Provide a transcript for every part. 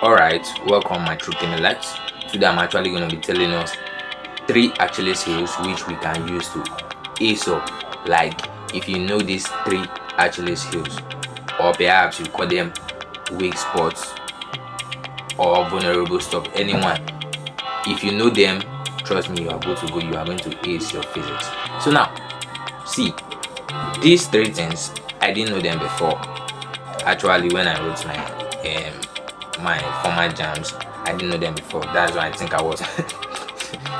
Alright, welcome my true Kimelites. Today I'm actually going to be telling us three Achilles heels which we can use to ace up. Like if you know these three Achilles heels, or perhaps you call them weak spots or vulnerable stuff, anyone. If you know them, trust me, you are good to go. You are going to ace your physics. So now, see, these three things I didn't know them before. Actually, when I wrote my formal jams, I didn't know them before. That's why I think I was.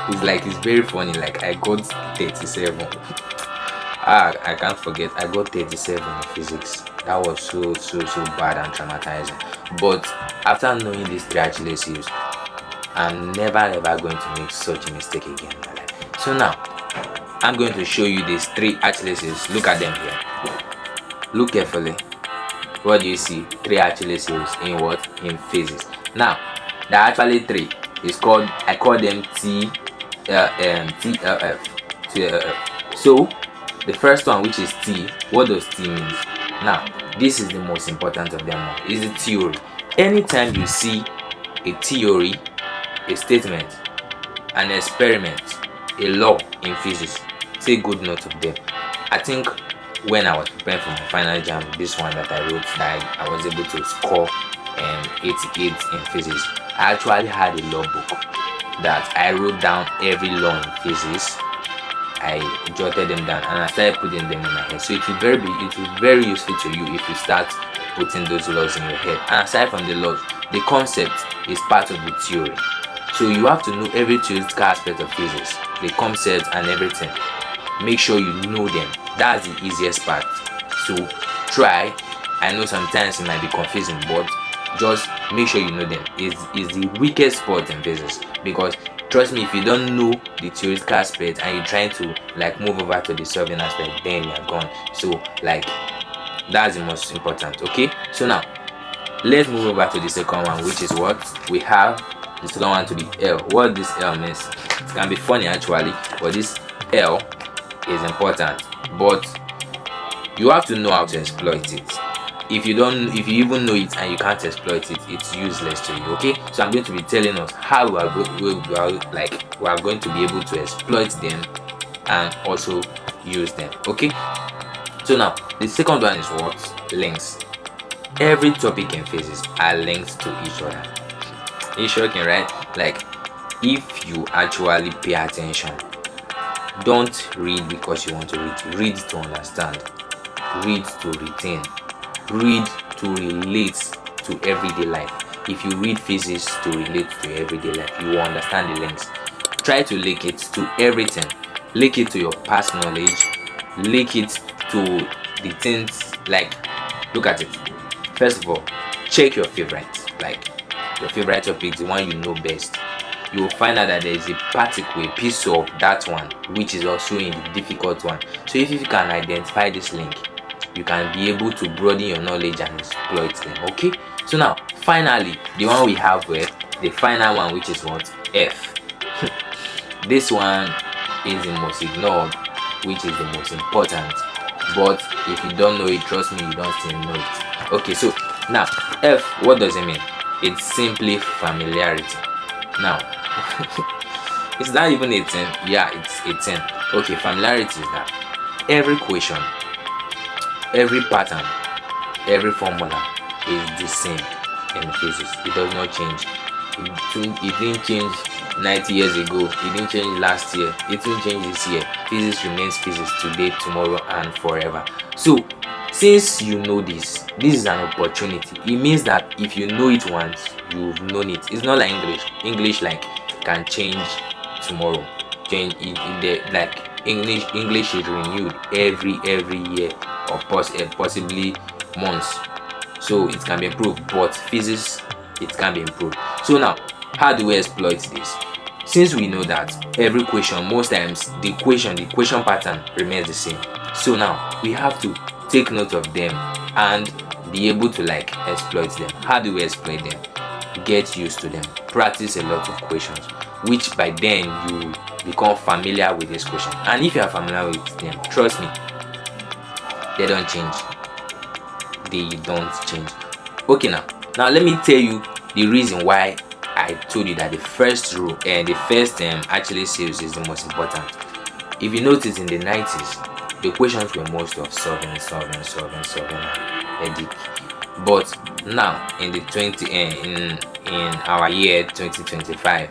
It's very funny. Like I got 37. I can't forget. I got 37 in physics. That was so bad and traumatizing. But after knowing these three Achilles heels, I'm never ever going to make such a mistake again in my life. So now, I'm going to show you these three Achilles heels. Look at them here. Look carefully. What do you see? Three Achilles heels in what? In physics. Now, there are actually three. I call them TLF. So, the first one, which is T, what does T mean? Now, this is the most important of them all. Is the theory. Anytime you see a theory, a statement, an experiment, a law in physics, take good note of them. I think when I was preparing for my final exam, this one that I wrote, that I was able to score 88 in physics, I actually had a law book that I wrote down every law in physics. I jotted them down and I started putting them in my head. So it will very useful to you if you start putting those laws in your head. And aside from the laws, the concept is part of the theory. So you have to know every theoretical aspect of physics, the concepts and everything. Make sure you know them. That's the easiest part. So try. I know sometimes it might be confusing, but just make sure you know them. Is the weakest spot in physics, because trust me, if you don't know the theoretical aspect and you're trying to like move over to the solving aspect, then you're gone. So like that's the most important. Okay, so now let's move over to the second one, which is what we have. The second one to the L. What this L means, it can be funny actually, but this L is important, but you have to know how to exploit it. If you even know it and you can't exploit it, it's useless to you. Okay, so I'm going to be telling us how we are going to be able to exploit them and also use them. Okay, so now the second one is what? Links. Every topic in physics are linked to each other. It's shocking, right? Like if you actually pay attention, don't read because you want to read. Read to understand. Read to retain. Read to relate to everyday life. If you read physics to relate to everyday life, you will understand the links. Try to link it to everything. Link it to your past knowledge. Link it to the things. Like, look at it. First of all, check your favorite. Like your favorite topic, the one you know best. You will find out that there is a particle, a piece of that one, which is also in the difficult one. So if you can identify this link, you can be able to broaden your knowledge and exploit them. Okay, so now finally the one we have where the final one, which is what? F. This one is the most ignored, which is the most important, but if you don't know it, trust me, you don't still know it. Okay, so now F, what does it mean? It's simply familiarity. Now it's not even 18. Yeah, it's 18. Okay, familiarity is that every question, every pattern, every formula is the same in physics. It does not change. It didn't change 90 years ago. It didn't change last year. It didn't change this year. Physics remains physics today, tomorrow, and forever. So since you know this is an opportunity. It means that if you know it once, you've known it. It's not like English like can change tomorrow. Change like English is renewed every year or possibly months. So it can be improved, but physics, it can be improved. So now, how do we exploit this? Since we know that every question, most times the question pattern remains the same. So now we have to take note of them and be able to like exploit them. How do we exploit them? Get used to them. Practice a lot of questions, which by then you become familiar with this question. And if you are familiar with them, trust me, they don't change. They don't change. Okay, now let me tell you the reason why I told you that the first rule and the first actually series is the most important. If you notice, in the 90s, the questions were most of solving and headache. But now in the in our year 2025,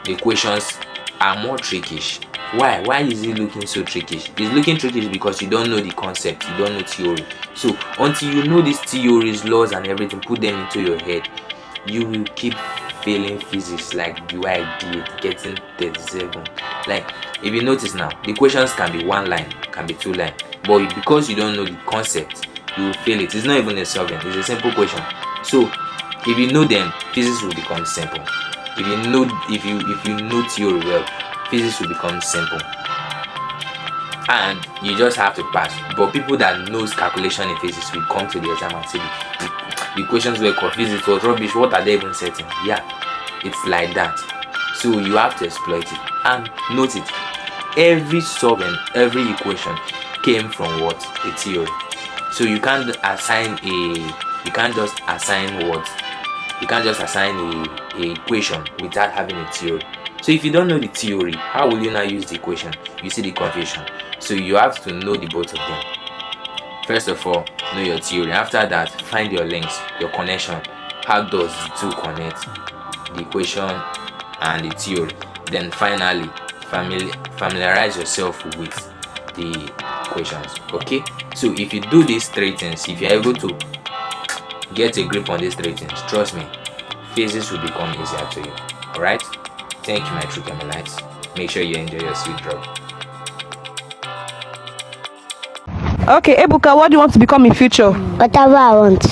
the questions are more trickish. Why is it looking so trickish? It's looking trickish because you don't know the concept, you don't know theory. So until you know these theories, laws and everything, put them into your head, you will keep failing physics like the way I did, getting 37. Like, if you notice now, the questions can be one line, can be two line, but because you don't know the concept, you will fail it. It's not even a solving, it's a simple question. So if you know them, physics will become simple. If you know theory well, physics will become simple, and you just have to pass. But people that knows calculation in physics will come to the exam and say the questions were called physics was rubbish, what are they even setting? Yeah, it's like that. So you have to exploit it. And note it, every solving, every equation came from what? A theory. So you can't just assign a equation without having a theory. So if you don't know the theory, how will you now use the equation? You see the confusion. So you have to know the both of them. First of all, know your theory. After that, find your links, your connection. How does the two connect? The equation and the theory. Then finally, familiarize yourself with the equations. Okay? So if you do these three things, if you're able to get a grip on these three things, trust me, physics will become easier to you. Alright? Thank you, my true Carmelites. Make sure you enjoy your sweet drug. Okay, Ebuka, what do you want to become in future? Whatever I want.